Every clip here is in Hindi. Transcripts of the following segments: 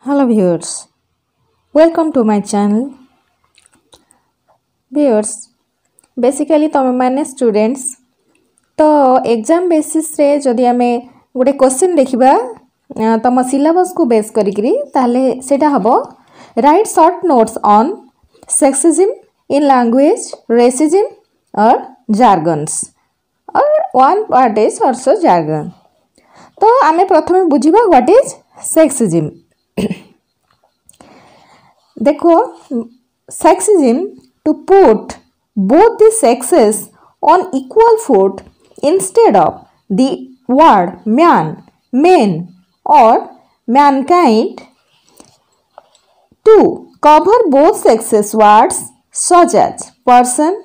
Hello viewers, welcome to my channel. Viewers, basically तुम मैंने स्टूडेंट्स तो एग्जाम बेसिस रे जदि आमे गोटे क्वेश्चन देखिबा तुम सिलेबस को बेस करिकरी ताले सेटा हबो right short notes on sexism in language racism और जार्गन्स और one part is also jargon. तो आमे प्रथमे बुझिबा व्हाट इज सेक्सिज्म। देखो sexism to put both the sexes on equal foot instead of the word man, men or mankind to cover both sexes words such as person,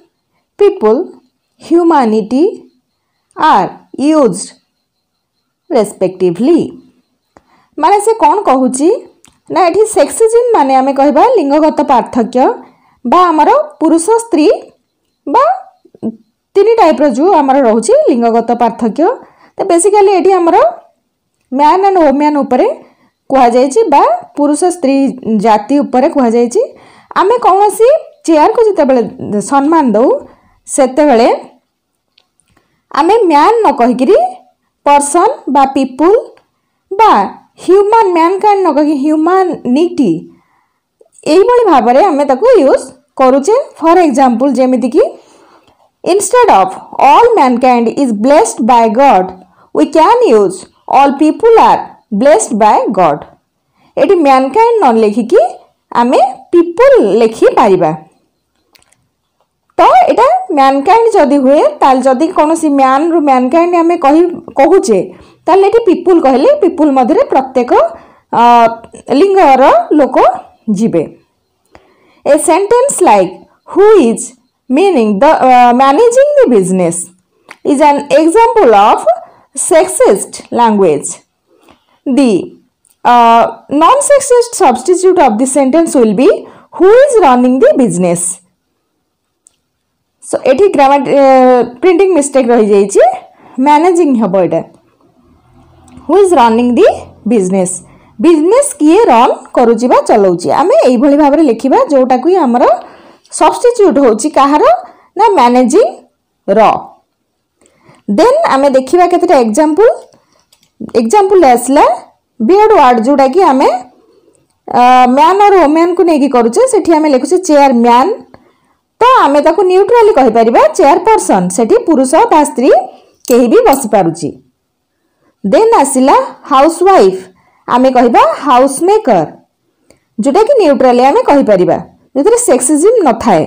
people, humanity are used respectively। माने से कौन कहूची ना एठी सेक्सिज्म माने आमे कहबा लिंगगत पार्थक्य बा हमर पुरुष स्त्री बा तीन टाइप रो जो हमर रहउची लिंगगत पार्थक्य। तो बेसिकली एठी हमर मैन एंड वुमेन ऊपर कहा जायछि बा पुरुष स्त्री जाति ऊपर कहा जायछि। आमे कोनोसी चेयर को जते बेले सम्मान दउ सेते बेले आमे मैन न कहिकरी पर्सन बा पीपल बा ह्यूमन मैनकाइंड न कहि ह्यूमैनिटी एही बळी भाबरे हमें ताको यूज करूचे। फॉर एग्जांपल जेमिति कि instead of all mankind is blessed by God we can use all people are blessed by God. एटी मैनकाइंड न लेखि कि आमे पीपल लेखि पारिबा। तो एटा मैनकाइंड जदी हुए ताल जदी कोनोसी मैन रु मैनकाइंड आमे कहूचे ताले एटी पीपल कहले पीपल मधरे प्रत्येक लिंगर लोक जीवे। A sentence like who is meaning the managing the business is an example of sexist language. The non-sexist substitute of the sentence will be who is running the business. So एठी ग्रामर प्रिंटिंग मिस्टेक रही जाइछि मैनेजिंग हबो एटा who is running the business business किए रन करूची बा चलाउची आमे एई भली भाबरे लिखिबा जोटा कि हमर सब्स्टिट्यूट होची काहार ना मैनेजिंग रो। देन आमे देखिबा केतेटा एग्जांपल आसला बियर्ड वर्ड जोटा कि आमे मैन और वुमेन को नेकी करूचे सेठी आमे लिखुचे चेयर मैन तो आमे ताको न्यूट्रली कहि परिबा चेयर पर्सन सेठी पुरुष बा स्त्री केही भी बसि पारुची। देन आसिला हाउसवाइफ आमे कहिबा हाउस मेकर जोटा कि न्यूट्रली आमे कहि परिबा जेतरे सेक्सिज्म न थाए।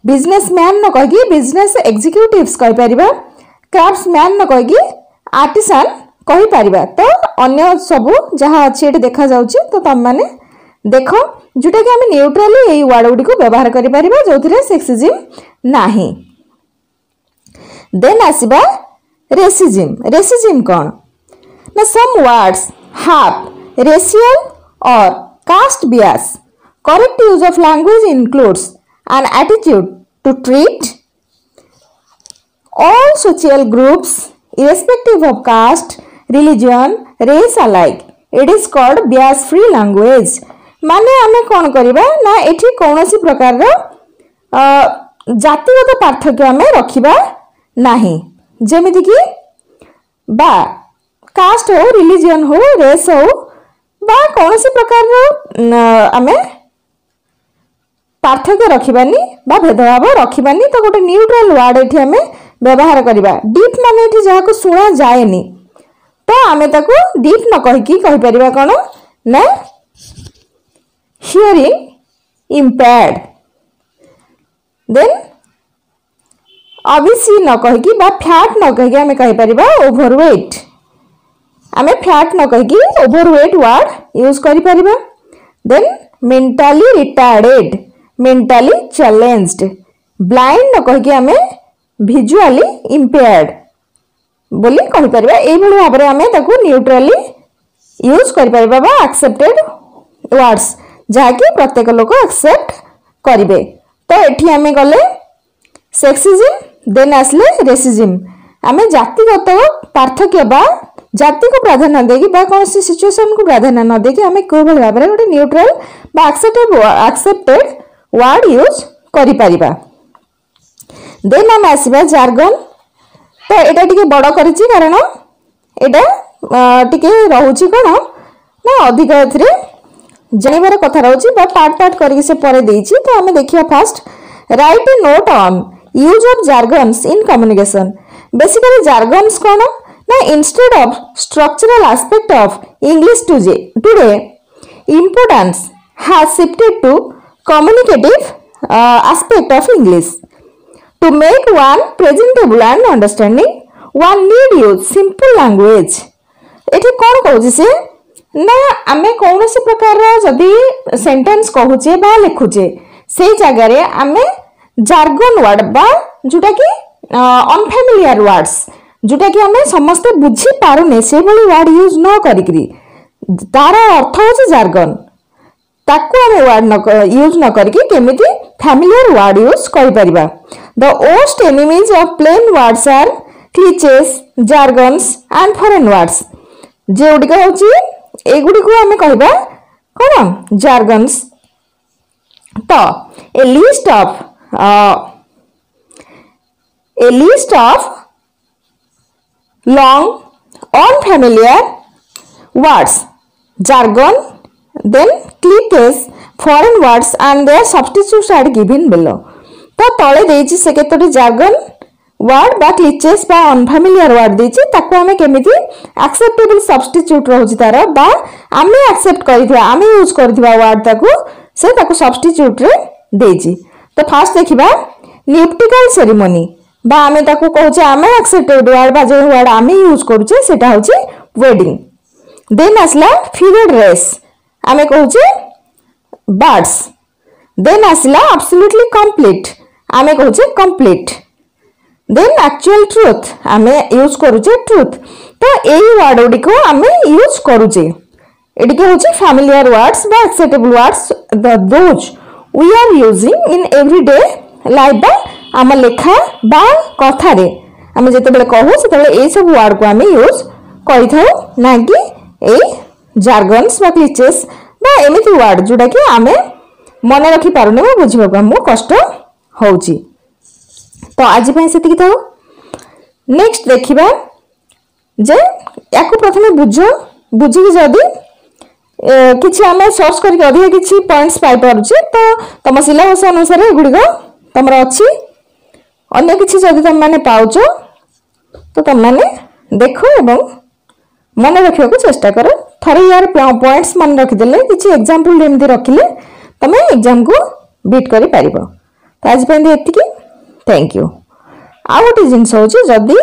बिजनेसमैन न कहि बिजनेस एग्जीक्यूटिव्स कहि परिबा क्राफ्ट्समैन न कहि आर्टिसान कहि परिबा। तो अन्य सब जहा अछि एटे देखा जाउची तो तम माने देखो जोटा कि आमे न्यूट्रली एई वर्ड गुडी को व्यवहार करि परिबा जोथिरे सेक्सिज्म नाही। देन आसीबा रेसिज्म कोन ना some words have racial or caste bias. Correct use of language includes an attitude to treat all social groups irrespective of caste, religion, race alike. It is called bias free language. माने आमे कोन करिबा ना एठी कोनोसी प्रकार रो जातिगत पार्थक्य आमे रखिबा नाही जेमिति कि बा कास्ट हो रिलीजन हो रेस हो बा कौन सी प्रकार आमे पार्थक्य रखिबानी बा भेदभाव रखिबानी। तो गोटे न्यूट्रल वर्ड एठी आमे व्यवहार करिबा। डीप माने एठी जहा को सुना जाएनी तो आमे ताको डीप न कहि कि कहि परिबा कोन ना हियरिंग इम्पेयर्ड। देन ओबीसी न कहि कि बा फैट न कहि कि आमे कहि परिबा ओवरवेट आमे फैट न कहि ओवरवेट वर्ड यूज करि परिबा। Then mentally retarded mentally challenged blind न कहि आमे विजुअली इंपेयर्ड बोली कहि परिबा। एई भली भाबरे आमे ताको न्यूट्रली यूज करि परिबा बा एक्सेप्टेड वर्ड्स जहा कि प्रत्येक लोक एक्सेप्ट करिवे। तो एठी आमे गले सेक्सिज्म देन आसले रेसिज्म आमे जातिगत पार्थक्य बा जाति को प्राधान्य देगी बा कौन सी सिचुएशन को प्राधान्य न देगी आम को भाव में गोटे न्यूट्रल बा एक्सेप्टेड वर्ड यूज करि परिबा। देन आम आसवा जार्गन। तो एटा टिके बड़ करिछि कारण एटा टिके रहउछि कोन ना अधिक एथरे जानिबार कथा रहउछि बा पार्ट पार्ट करके से परे देछि। तो आम देखिया first write a note on use of jargons in communication. Basically jargons कोन ना instead of structural aspect of English today importance has shifted to communicative aspect of English. To make one presentable and understanding, one need use simple language. एठी कौन कहूँ से ना आमे कौन से प्रकार जदि सेंटेंस कहूचे बा लिखुचे से जगह आमे जार्गन वर्ड बा जोटा कि अनफेमिलियर वर्ड्स जोटा कि आमे समस्ते बुझी पारुने से भली वर्ड यूज न करिकरी तार अर्थ होचे जार्गन ताकू आमे वर्ड यूज न करके केमिति फैमिलियर वर्ड यूज करि परिबा। The worst enemies of plain words are cliches jargons and foreign words. जे गुडिक होची ए गुडिक आमे कहबा कोन जार्गन्स। तो a list of long unfamiliar words jargon then cliches foreign words and their substitutes are given below। तो तले देछि से केतोटी jargon word बा cliches बा unfamiliar word देछि ताको हमें केमिति acceptable substitute रहउछि तार बा आमे accept करिथिबा आमे यूज करिथिबा word ताको से ताको substitute रे देछि। तो फर्स्ट देखिबा nuptial ceremony बा आमे ताको कहउछि आमे accepted word बा जे word आमे यूज करूछे सेटा होछि wedding। देन आसला फीडेड रेस आमे कहूचे बर्ड्स। देन आसला एब्सोल्युटली कंप्लीट आमे कहूचे कंप्लीट। देन एक्चुअल ट्रुथ आमे यूज करूचे ट्रुथ। तो एई वर्ड ओडी को आमे यूज करूचे एडी के होचे फैमिलियर वर्ड्स बा acceptable words those we are using in everyday life बा आम लेखा बा कथा रे आमे जते बेले कहू सेते एई सब वर्ड को आमे यूज करि थाउ ना कि ए जार्गन्स बा क्लिचेस बा एमिति वर्ड जोटा कि आमे मन रखी पारुने बा बुझिबा को हमो कष्ट होउची। तो आज पय सेति थाउ। नेक्स्ट देखिबा जे याकू प्रथमे बुझी जदी किछि आमे सर्च करके अधिक किछि पॉइंट्स पाइ पारुचे तो तम सिलेबस अनुसार गुडी को तमरा अछि अन्य किछि जदी तम माने पाउचो तो तम माने देखो एवं मन रखिया को चेष्टा करो। थरे यार पॉइंट्स मन रखि देले किछि एग्जांपल एमदी रखिले तमे एग्जाम को बीट करि पारिबो। तो आज पय एतिकी थैंक यू। आ गोटे जिंस होची जदी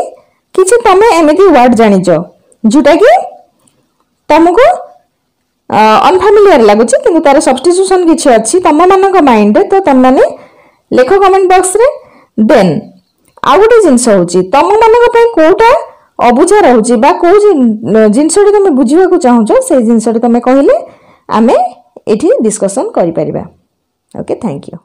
किछि तमे एमिति वर्ड जानिचो जोटा कि तमको अनफेमिलियर लागुची किंतु तार सब्स्टिट्यूशन किछि अछि तम मानक माइंड रे तो तम माने लेखो कमेंट बॉक्स रे। देन आ गोटे जिंस होची तम मानक पय कोटा अबुझा रहउची बा को जिनसडी तमे बुझिबा को चाहउछो से जिनसडी तमे कहिले आमे एठी डिस्कशन करि परिबा। Okay thank you.